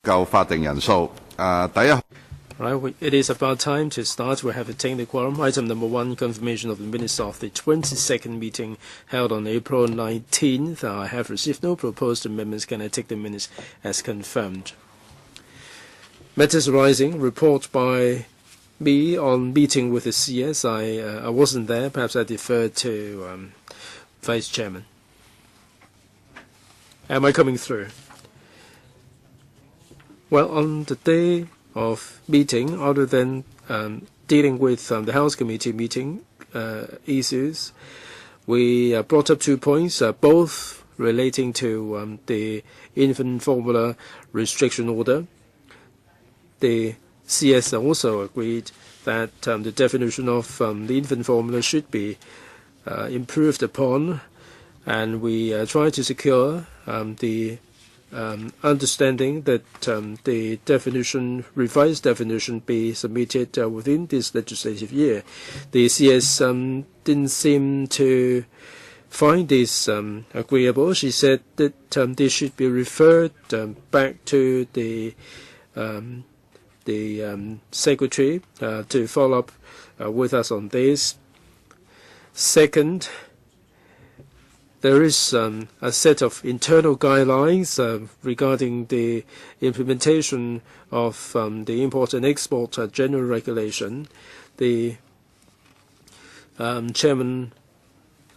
夠法定人數。第一。Right, it is about time to start. We have attained the quorum. Item number 1, confirmation of the minutes of the 22nd meeting held on April 19th. I have received no proposed amendments. Can I take the minutes as confirmed? Matters arising, report by me on meeting with the CS. I wasn't there. Perhaps I defer to Vice Chairman. Am I coming through? Well, on the day of meeting, other than dealing with the House Committee meeting issues, we brought up 2 points, both relating to the infant formula restriction order. The CS also agreed that the definition of the infant formula should be improved upon, and we tried to secure the understanding that the revised definition be submitted within this legislative year. The CS didn't seem to find this agreeable. She said that this should be referred back to the Secretary to follow up with us on this. Second, there is a set of internal guidelines regarding the implementation of the import and export general regulation. The chairman,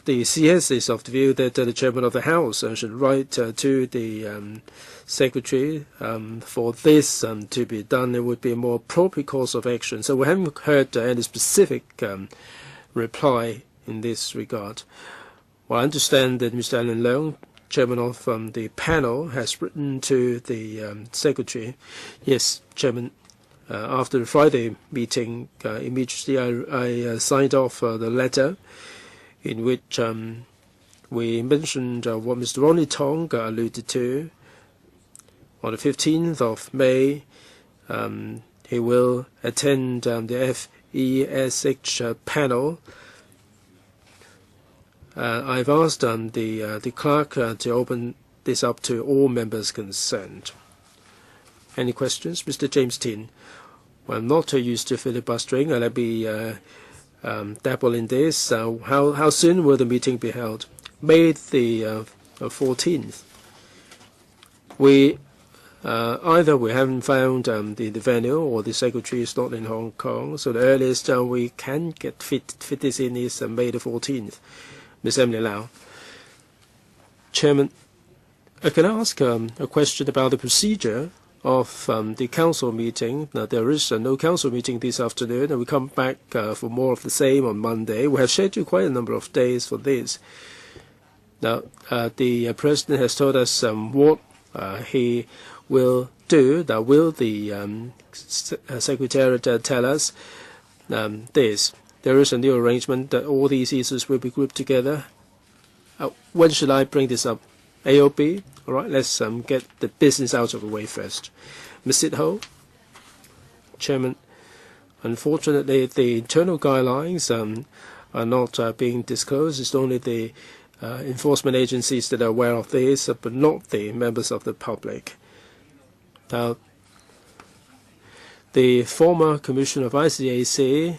the CS is of the view that the chairman of the House should write to the Secretary for this to be done. It would be a more appropriate course of action. So we haven't heard any specific reply in this regard. Well, I understand that Mr. Alan Leung, chairman of the panel, has written to the Secretary. Yes, Chairman, after the Friday meeting, immediately I signed off the letter in which we mentioned what Mr. Ronnie Tong alluded to. On the 15th of May, he will attend the FESH panel. I've asked the clerk to open this up to all members concerned. Any questions? Mr. James Tin. Well, I'm not used to filibustering. Let me dabble in this. How soon will the meeting be held? May the 14th. Either we haven't found the venue or the Secretary is not in Hong Kong, so the earliest we can fit this in is May the 14th. Ms. Emily Lau. Chairman, can I ask a question about the procedure of the council meeting? Now, there is no council meeting this afternoon, and we come back for more of the same on Monday. We have scheduled quite a number of days for this. Now, the President has told us what he will do. Now, will the Secretariat tell us this? There is a new arrangement that all these issues will be grouped together. When should I bring this up? AOB? All right, let's get the business out of the way first. Ms. Sit Ho? Chairman, unfortunately, the internal guidelines are not being disclosed. It's only the enforcement agencies that are aware of this, but not the members of the public. Now, the former commissioner of ICAC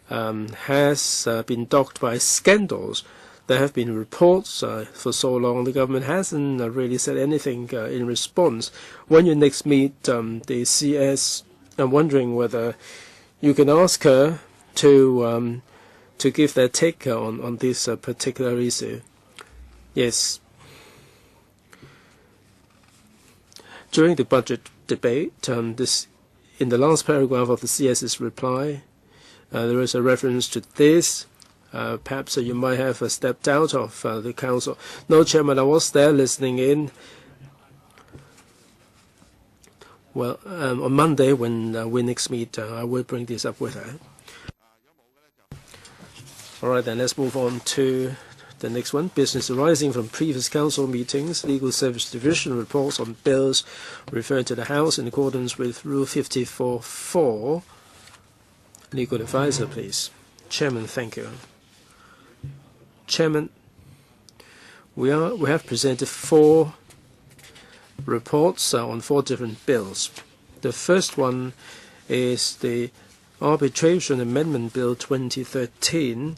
has been dogged by scandals. There have been reports for so long. The government hasn't really said anything in response. When you next meet the CS, I'm wondering whether you can ask her to give their take on this particular issue. Yes. During the budget debate, in the last paragraph of the CS's reply, there is a reference to this. Perhaps you might have stepped out of the council. No, Chairman, I was there listening in. Well, on Monday, when we next meet, I will bring this up with her. All right, then let's move on to the next one. Business arising from previous council meetings. Legal Service Division reports on bills referred to the House in accordance with Rule 54.4. Legal advisor, please. Chairman, thank you. Chairman, we have presented 4 reports on 4 different bills. The first one is the Arbitration Amendment Bill 2013.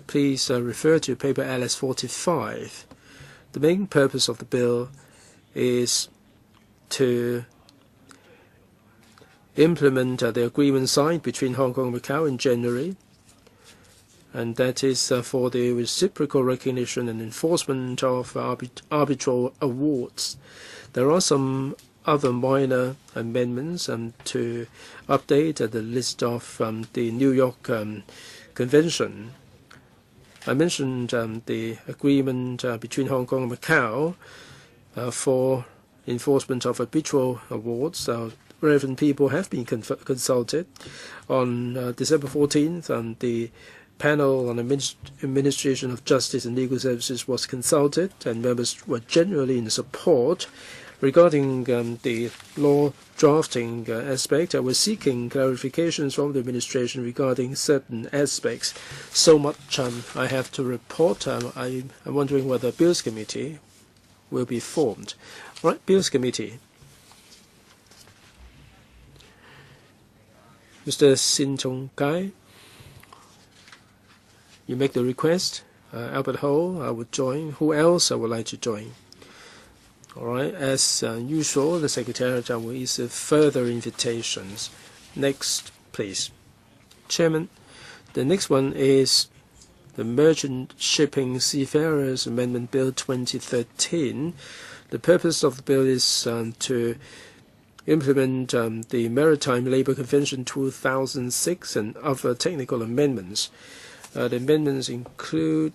Please refer to paper LS 45. The main purpose of the bill is to implement the agreement signed between Hong Kong and Macau in January, and that is for the reciprocal recognition and enforcement of arbitral awards. There are some other minor amendments to update the list of the New York Convention. I mentioned the agreement between Hong Kong and Macau for enforcement of arbitral awards. Relevant people have been consulted. On December 14th, the panel on administration of justice and legal services was consulted, and members were generally in support. Regarding the law drafting aspect, I was seeking clarifications from the administration regarding certain aspects. So much I have to report. I'm wondering whether Bills Committee will be formed. All right, Bills Committee. Mr. Sin Chung Kai, you make the request. Albert Ho, I would join. Who else I would like to join? All right, as usual, the Secretariat will issue further invitations. Next, please. Chairman, the next one is the Merchant Shipping Seafarers Amendment Bill 2013. The purpose of the bill is to implement the Maritime Labour Convention 2006 and other technical amendments. The amendments include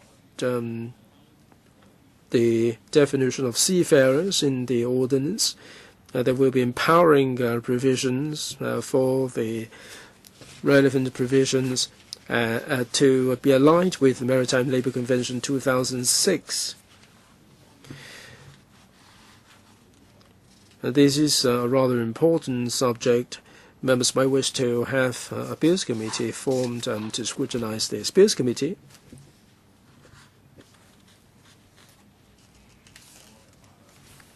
the definition of seafarers in the ordinance. There will be empowering provisions for the relevant provisions to be aligned with the Maritime Labour Convention 2006. This is a rather important subject. Members might wish to have a Bills Committee formed to scrutinize this. Bills Committee.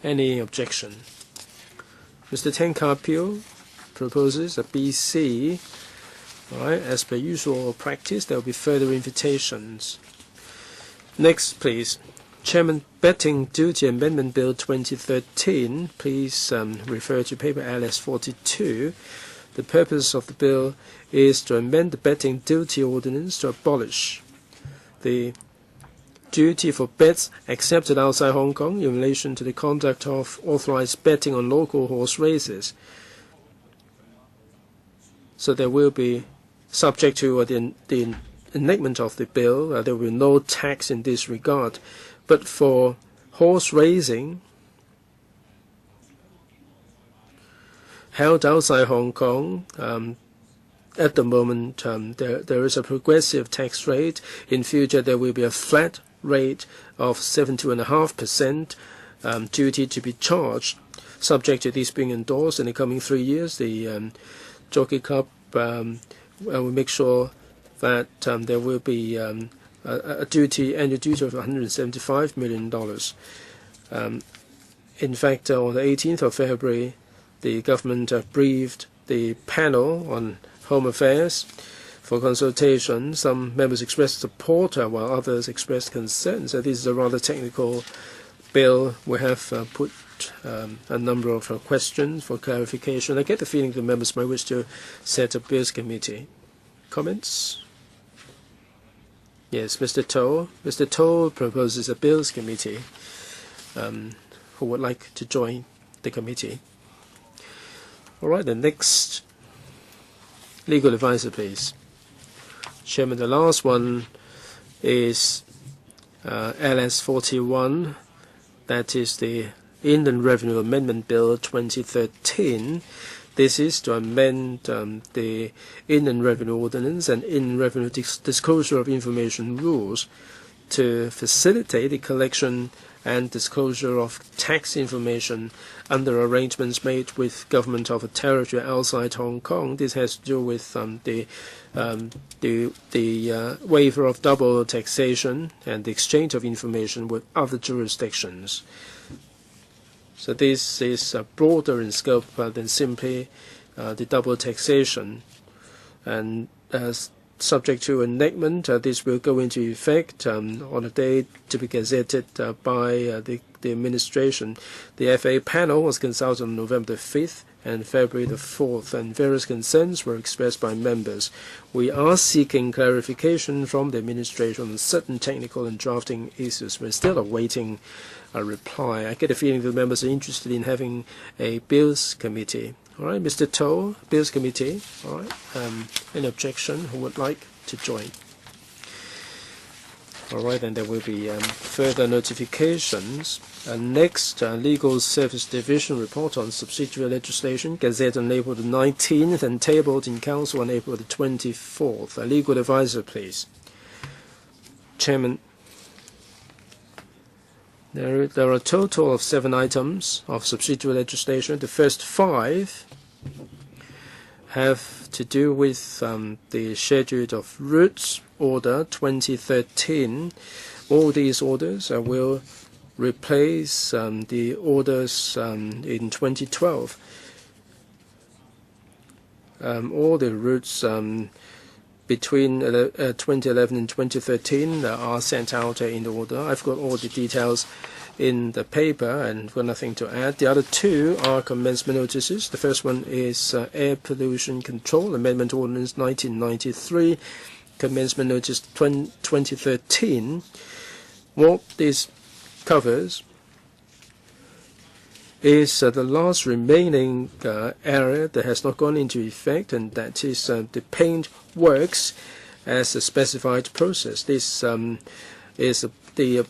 Any objection? Mr. Tan Kah Peel proposes a BC. All right, as per usual practice, there will be further invitations. Next, please. Chairman, Betting Duty Amendment Bill 2013. Please refer to paper LS 42. The purpose of the bill is to amend the betting duty ordinance to abolish the duty for bets accepted outside Hong Kong in relation to the conduct of authorized betting on local horse races. So there will be, subject to the enactment of the bill, there will be no tax in this regard. But for horse racing held outside Hong Kong, at the moment there is a progressive tax rate. In future there will be a flat rate of 7.5% duty to be charged. Subject to this being endorsed in the coming 3 years, the Jockey Club will make sure that there will be a annual duty of $175 million. In fact, on the 18th of February, the government briefed the panel on Home Affairs for consultation. Some members expressed support while others expressed concern. So this is a rather technical bill. We have put a number of questions for clarification. I get the feeling the members might wish to set a Bills Committee. Comments? Yes, Mr. To. Mr. To proposes a Bills Committee. Who would like to join the committee? All right, the next legal advisor, please. Chairman, the last one is LS 41. That is the Inland Revenue Amendment Bill 2013. This is to amend the Inland Revenue Ordinance and Inland Revenue Disclosure of Information rules to facilitate the collection and disclosure of tax information under arrangements made with government of a territory outside Hong Kong. This has to do with the waiver of double taxation and the exchange of information with other jurisdictions. So this is broader in scope than simply the double taxation. And as subject to enactment, this will go into effect on a day to be gazetted by the administration. The FA panel was consulted on November the 5th and February the 4th, and various concerns were expressed by members. We are seeking clarification from the administration on certain technical and drafting issues. We're still awaiting a reply. I get a feeling that members are interested in having a Bills Committee. All right, Mr. Toh, Bills Committee. All right, any objection? Who would like to join? All right, and there will be further notifications. Next, Legal Service Division report on subsidiary legislation, gazetted on April the 19th and tabled in Council on April the 24th. A legal advisor, please. Chairman. There are a total of 7 items of subsidiary legislation. The first 5 have to do with the Schedule of Routes Order 2013. All these orders will replace the orders in 2012. All the routes between 2011 and 2013 are sent out in the order. I've got all the details in the paper and got nothing to add. The other 2 are commencement notices. The first one is Air Pollution Control Amendment Ordinance 1993, commencement notice 2013. What this covers is the last remaining area that has not gone into effect, and that is the paint works as a specified process. This is the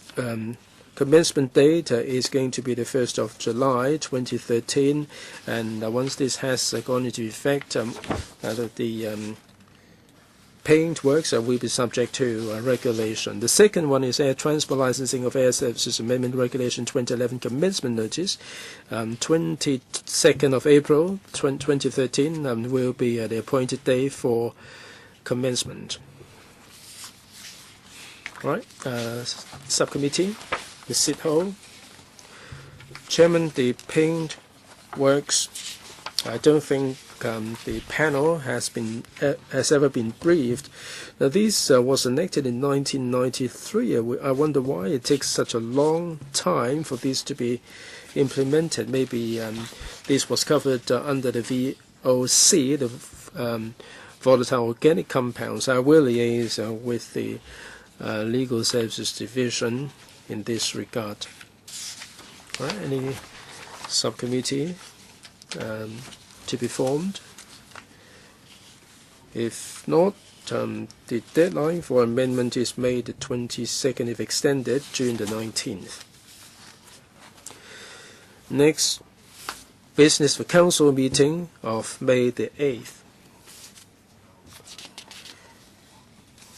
commencement date is going to be the 1st of July 2013, and once this has gone into effect, the paint works will be subject to regulation. The second one is Air Transport Licensing of Air Services Amendment Regulation 2011 commencement notice. 22nd of April 2013 will be the appointed day for commencement. All right, subcommittee, the sit hole. Chairman, the paint works, I don't think the panel has ever been briefed. Now, this was enacted in 1993. I wonder why it takes such a long time for this to be implemented. Maybe this was covered under the VOC, the volatile organic compounds. I will liaise with the Legal Services Division in this regard. All right, any subcommittee to be formed? If not, the deadline for amendment is May the 22nd, if extended, June the 19th. Next, business for council meeting of May the 8th.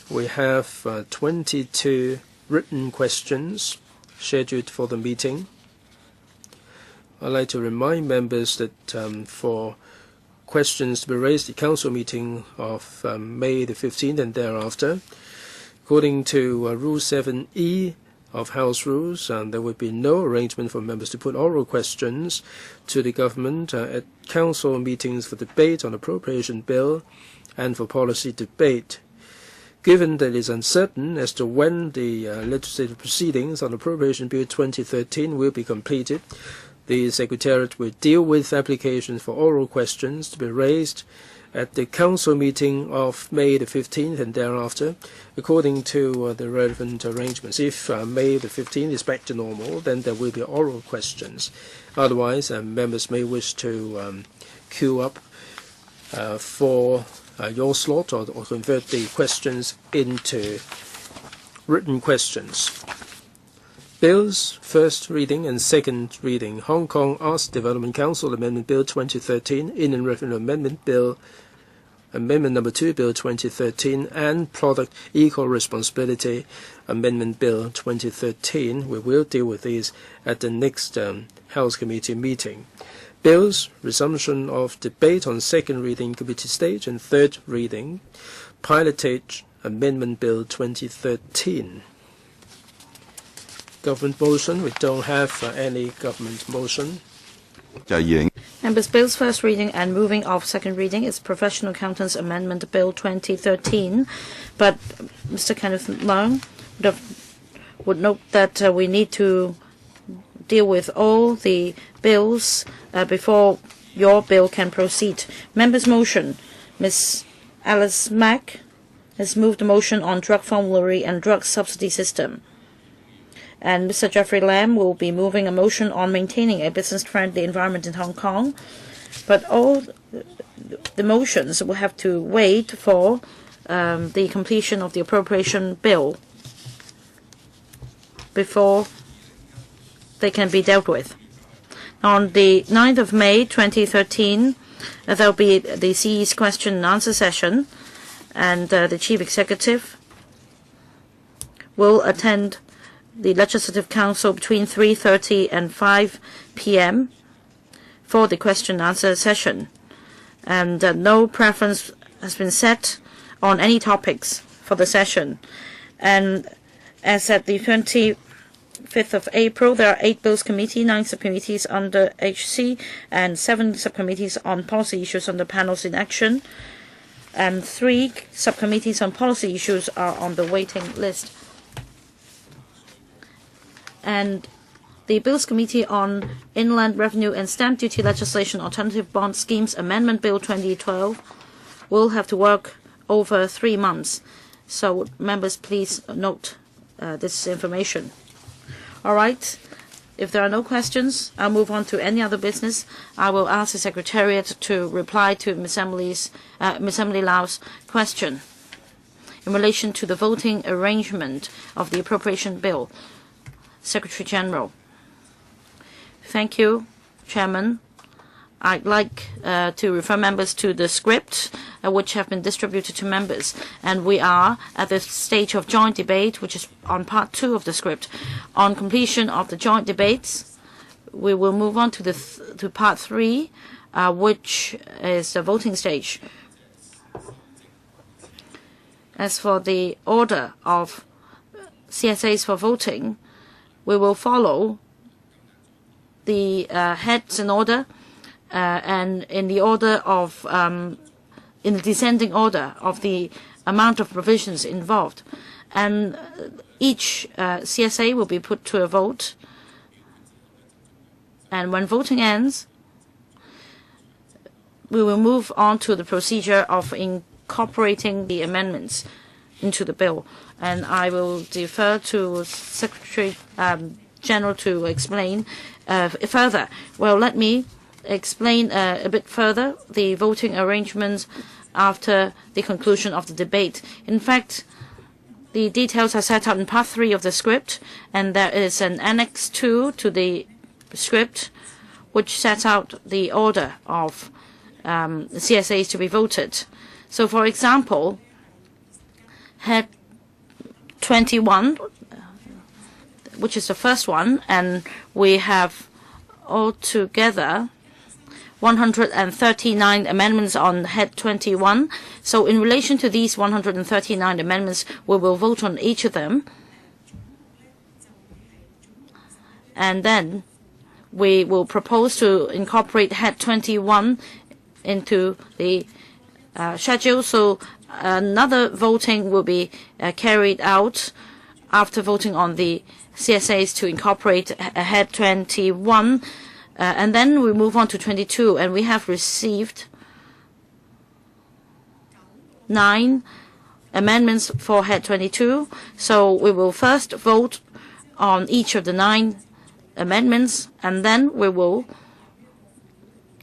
We have 22 written questions scheduled for the meeting. I'd like to remind members that for questions to be raised at the council meeting of May the 15th and thereafter, according to Rule 7E of House Rules, there would be no arrangement for members to put oral questions to the government at council meetings for debate on appropriation bill and for policy debate. Given that it is uncertain as to when the legislative proceedings on Appropriation Bill 2013 will be completed, the Secretariat will deal with applications for oral questions to be raised at the Council meeting of May the 15th and thereafter, according to the relevant arrangements. If May the 15th is back to normal, then there will be oral questions. Otherwise, members may wish to queue up for your slot or convert the questions into written questions. Bills, first reading and second reading. Hong Kong Arts Development Council Amendment Bill 2013, Inland Revenue Amendment Bill, Amendment Number 2 Bill 2013, and Product Equal Responsibility Amendment Bill 2013. We will deal with these at the next House Committee meeting. Bills, resumption of debate on second reading committee stage and third reading. Pilotage Amendment Bill 2013. government motion. We don't have any government motion. Members, Bill's first reading and moving off second reading is Professional Accountants Amendment Bill 2013. But Mr. Kenneth Leung would note that we need to deal with all the bills before your bill can proceed. Members' motion. Ms. Alice Mack has moved a motion on drug formulary and drug subsidy system. And Mr. Jeffrey Lam will be moving a motion on maintaining a business-friendly environment in Hong Kong. But all the motions will have to wait for the completion of the appropriation bill before they can be dealt with. On the 9th of May 2013, there will be the CE's question and answer session, and the Chief Executive will attend the Legislative Council between 3:30 and 5 p.m. for the question and answer session. And no preference has been set on any topics for the session. And as at the 25th of April, there are 8 bills committee, 9 subcommittees under HC, and 7 subcommittees on policy issues under panels in action. And 3 subcommittees on policy issues are on the waiting list. And the Bills Committee on Inland Revenue and Stamp Duty Legislation Alternative Bond Schemes Amendment Bill 2012 will have to work over 3 months. So members, please note this information. All right. If there are no questions, I'll move on to any other business. I will ask the Secretariat to reply to Ms. Emily Lau's question in relation to the voting arrangement of the appropriation bill. Secretary General. Thank you, Chairman. I'd like to refer members to the script which have been distributed to members. And we are at the stage of joint debate, which is on part 2 of the script. On completion of the joint debates, we will move on to part 3, which is the voting stage. As for the order of CSAs for voting, we will follow the heads in order and in the order of in the descending order of the amount of provisions involved, and each CSA will be put to a vote. And when voting ends, we will move on to the procedure of incorporating the amendments into the bill. And I will defer to Secretary General to explain further. Well, let me explain a bit further the voting arrangements after the conclusion of the debate. In fact, the details are set out in part 3 of the script, and there is an Annex 2 to the script which sets out the order of CSAs to be voted. So, for example, Head 21, which is the first one, and we have altogether 139 amendments on Head 21. So in relation to these 139 amendments, we will vote on each of them. And then we will propose to incorporate Head 21 into the schedule. So another voting will be carried out after voting on the CSAs to incorporate Head 21. And then we move on to 22, and we have received 9 amendments for Head 22. So we will first vote on each of the 9 amendments, and then we will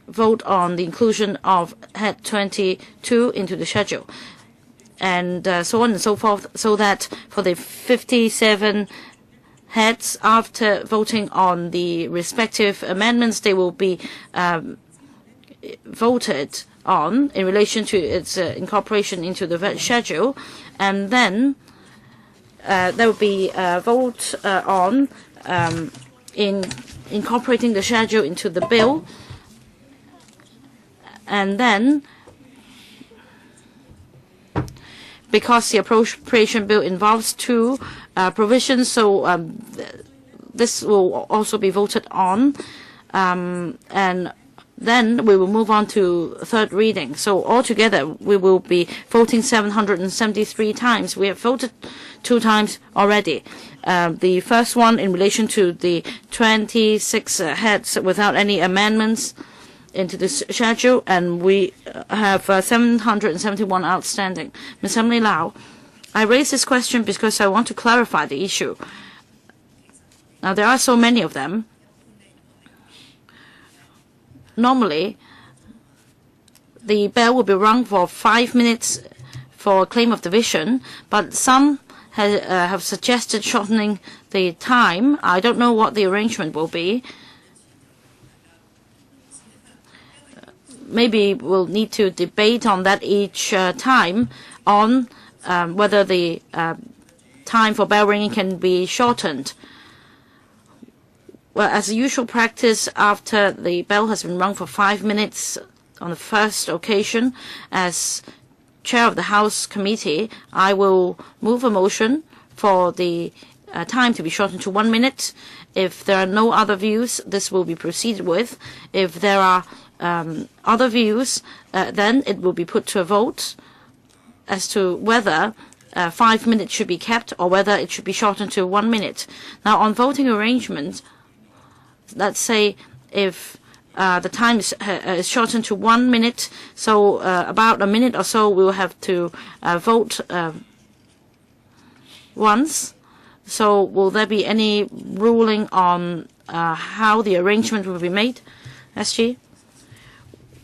vote on the inclusion of Head 22 into the schedule, and so on and so forth, so that for the 57 heads, after voting on the respective amendments, they will be voted on in relation to its incorporation into the schedule, and then there will be a vote on in incorporating the schedule into the bill, and then because the appropriation bill involves 2 provisions, so this will also be voted on, and then we will move on to third reading. So altogether, we will be voting 773 times. We have voted 2 times already. The first one in relation to the 26 heads without any amendments into this schedule, and we have 771 outstanding. Ms. Emily Lau, I raise this question because I want to clarify the issue. Now, there are so many of them. Normally, the bell will be rung for 5 minutes for a claim of division, but some have suggested shortening the time. I don't know what the arrangement will be. Maybe we'll need to debate on that each time on whether the time for bell ringing can be shortened. Well, as a usual practice, after the bell has been rung for 5 minutes on the first occasion, as chair of the House Committee, I will move a motion for the time to be shortened to 1 minute. If there are no other views, this will be proceeded with. If there are other views, then it will be put to a vote as to whether 5 minutes should be kept or whether it should be shortened to 1 minute. Now, on voting arrangements, let's say if the time is shortened to 1 minute, so about a minute or so we'll have to vote once. So will there be any ruling on how the arrangement will be made, SG?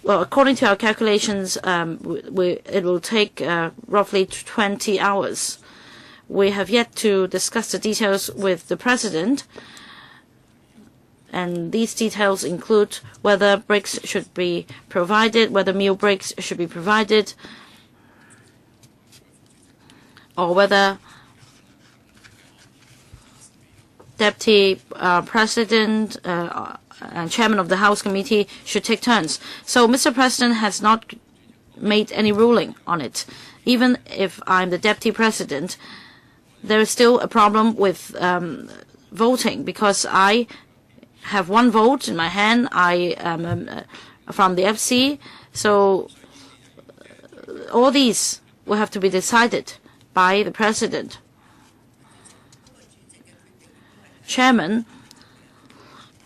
Well, according to our calculations, it will take roughly 20 hours. We have yet to discuss the details with the President, and these details include whether breaks should be provided, whether meal breaks should be provided, or whether Deputy President and Chairman of the House Committee should take turns. So Mr. President has not made any ruling on it. Even if I'm the Deputy President, there is still a problem with voting because I have 1 vote in my hand. I am from the FC, so all these will have to be decided by the President. Chairman,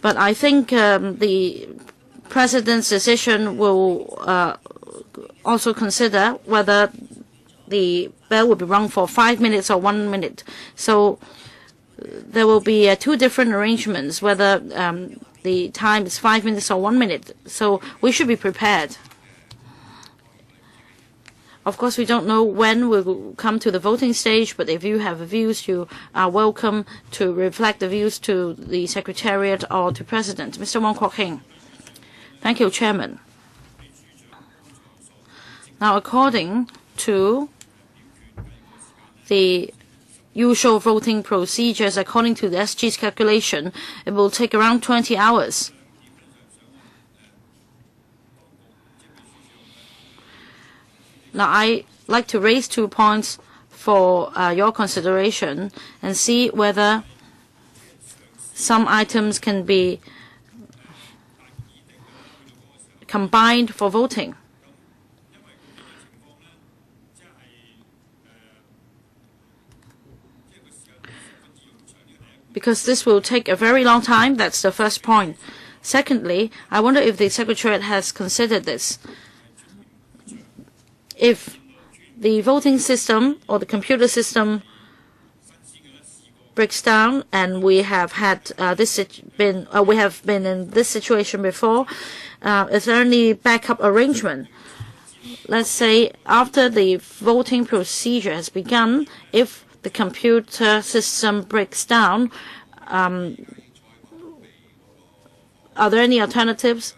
but I think the President's decision will also consider whether the bell will be rung for 5 minutes or 1 minute. So there will be 2 different arrangements, whether the time is 5 minutes or 1 minute. So we should be prepared. Of course, we don't know when we'll come to the voting stage, but if you have views, you are welcome to reflect the views to the Secretariat or to President. Mr. Wong Kwok Hing. Thank you, Chairman. Now, according to the usual voting procedures, according to the SG's calculation, it will take around 20 hours. Now, I like to raise 2 points for your consideration and see whether some items can be combined for voting. Because this will take a very long time. That's the first point. Secondly, I wonder if the Secretariat has considered this. If the voting system or the computer system breaks down, and we have had we have been in this situation before, is there any backup arrangement? Let's say after the voting procedure has begun, if the computer system breaks down, are there any alternatives?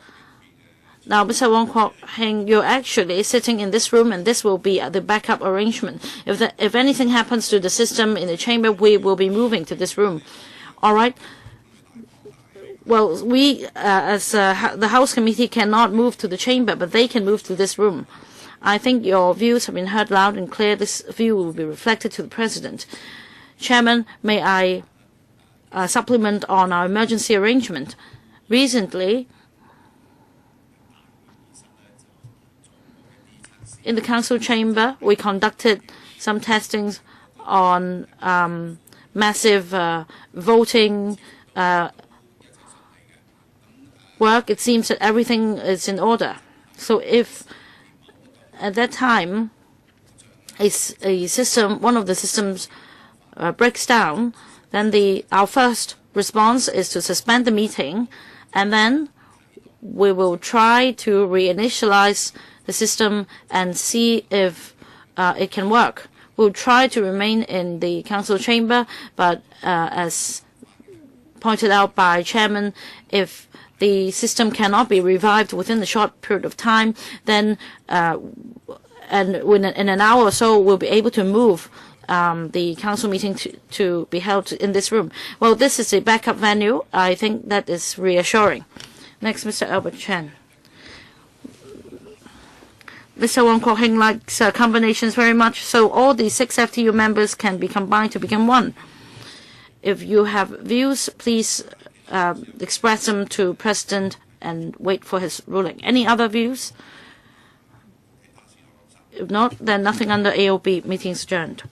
Now, Mr. Wong Kwok Hing, you're actually sitting in this room, and this will be the backup arrangement. If anything happens to the system in the chamber, we will be moving to this room. All right? Well, we, as the House Committee, cannot move to the chamber, but they can move to this room. I think your views have been heard loud and clear. This view will be reflected to the President. Chairman, may I supplement on our emergency arrangement. Recently, in the council chamber, we conducted some testings on massive voting work. It seems that everything is in order. So if at that time a system, one of the systems breaks down, then our first response is to suspend the meeting, and then we will try to reinitialize the system and see if it can work. We'll try to remain in the council chamber, but as pointed out by Chairman, if the system cannot be revived within a short period of time, then in an hour or so, we'll be able to move the council meeting to be held in this room. Well, this is a backup venue. I think that is reassuring. Next, Mr. Albert Chen. Mr. Wong Kok-heng likes combinations very much, so all the 6 FTU members can be combined to become one. If you have views, please express them to President and wait for his ruling. Any other views? If not, then nothing under AOB. Meeting is adjourned.